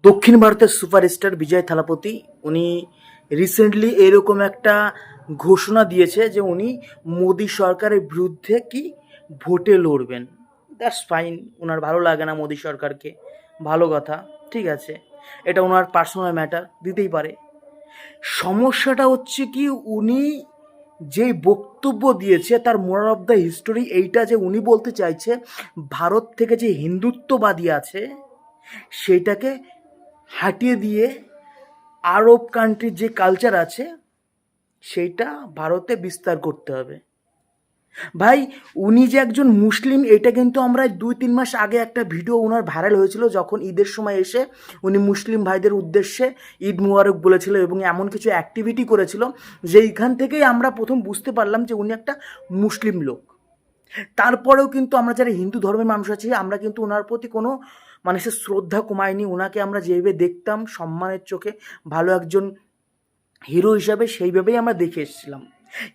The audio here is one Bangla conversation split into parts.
দক্ষিণ ভারতের সুপারস্টার বিজয় থালাপতি উনি রিসেন্টলি এরকম একটা ঘোষণা দিয়েছে যে উনি মোদি সরকারের বিরুদ্ধে কি ভোটে লড়বেন। দ্যাটস ফাইন, ওনার ভালো লাগে না মোদি সরকারকে, ভালো কথা, ঠিক আছে, এটা ওনার পার্সোনাল ম্যাটার, দিতেই পারে। সমস্যাটা হচ্ছে কি, উনি যেই বক্তব্য দিয়েছে তার মোরাল অফ দ্য হিস্টোরি এইটা যে উনি বলতে চাইছে ভারত থেকে যে হিন্দুত্ববাদী আছে সেইটাকে হাটিয়ে দিয়ে আরব কান্ট্রির যে কালচার আছে সেইটা ভারতে বিস্তার করতে হবে। ভাই, উনি যে একজন মুসলিম এটা কিন্তু আমরা 2-3 মাস আগে একটা ভিডিও ওনার ভাইরাল হয়েছিল, যখন ঈদের সময় এসে উনি মুসলিম ভাইদের উদ্দেশ্যে ঈদ মুবারক বলেছিল এবং এমন কিছু অ্যাক্টিভিটি করেছিল যেইখান থেকেই আমরা প্রথম বুঝতে পারলাম যে উনি একটা মুসলিম লোক। তারপরেও কিন্তু আমরা যারা হিন্দু ধর্মের মানুষ আছি আমরা কিন্তু ওনার প্রতি কোনো মানুষের শ্রদ্ধা কমায়নি। ওনাকে আমরা যেভাবে দেখতাম সম্মানের চোখে, ভালো একজন হিরো হিসাবে, সেইভাবেই আমরা দেখে এসেছিলাম।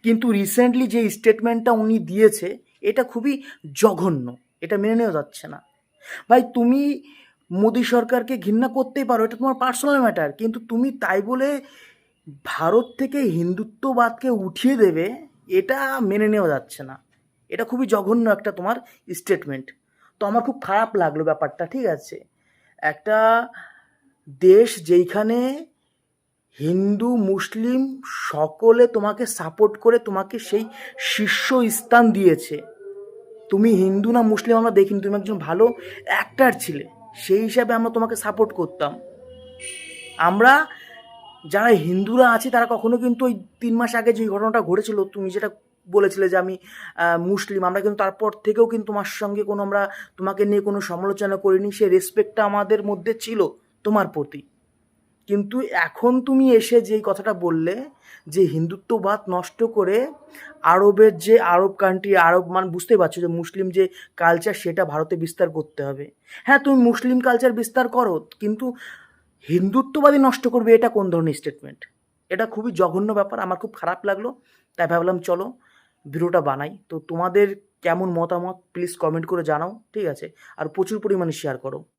কিন্তু রিসেন্টলি যে স্টেটমেন্টটা উনি দিয়েছে এটা খুবই জঘন্য, এটা মেনে নেওয়া যাচ্ছে না। ভাই, তুমি মোদি সরকারকে ঘৃণা করতেই পারো, এটা তোমার পার্সোনাল ম্যাটার, কিন্তু তুমি তাই বলে ভারত থেকে হিন্দুত্ববাদকে উঠিয়ে দেবে, এটা মেনে নেওয়া যাচ্ছে না। এটা খুবই জঘন্য একটা তোমার স্টেটমেন্ট। তো আমার খুব খারাপ লাগলো ব্যাপারটা, ঠিক আছে। একটা দেশ যেইখানে হিন্দু মুসলিম সকলে তোমাকে সাপোর্ট করে তোমাকে সেই শীর্ষ স্থান দিয়েছে, তুমি হিন্দু না মুসলিম আমরা দেখিনি, তুমি একজন ভালো অ্যাক্টার ছিলে, সেই হিসাবে আমরা তোমাকে সাপোর্ট করতাম। আমরা যারা হিন্দুরা আছি তারা কখনো কিন্তু ওই 3 মাস আগে যে ঘটনাটা ঘটেছিল, তুমি যেটা বলেছিলে যে আমি মুসলিম, আমরা কিন্তু তারপর থেকেও কিন্তু তোমার সঙ্গে কোনো আমরা তোমাকে নিয়ে কোনো সমালোচনা করিনি, সেই রেসপেক্টটা আমাদের মধ্যে ছিল তোমার প্রতি। কিন্তু এখন তুমি এসে যেই কথাটা বললে যে হিন্দুত্ববাদ নষ্ট করে আরবের যে আরব কান্ট্রি, আরব মানে বুঝতেই পারছো যে মুসলিম যে কালচার সেটা ভারতে বিস্তার করতে হবে। হ্যাঁ, তুমি মুসলিম কালচার বিস্তার করো, কিন্তু হিন্দুত্ববাদী নষ্ট করবে, এটা কোন ধরনের স্টেটমেন্ট? এটা খুবই জঘন্য ব্যাপার, আমার খুব খারাপ লাগলো। তাই ভাবলাম চলো ভিডিওটা বানাই। তো তোমাদের কেমন মতামত প্লিজ কমেন্ট করে জানাও, ঠিক আছে, আর প্রচুর পরিমাণে শেয়ার করো।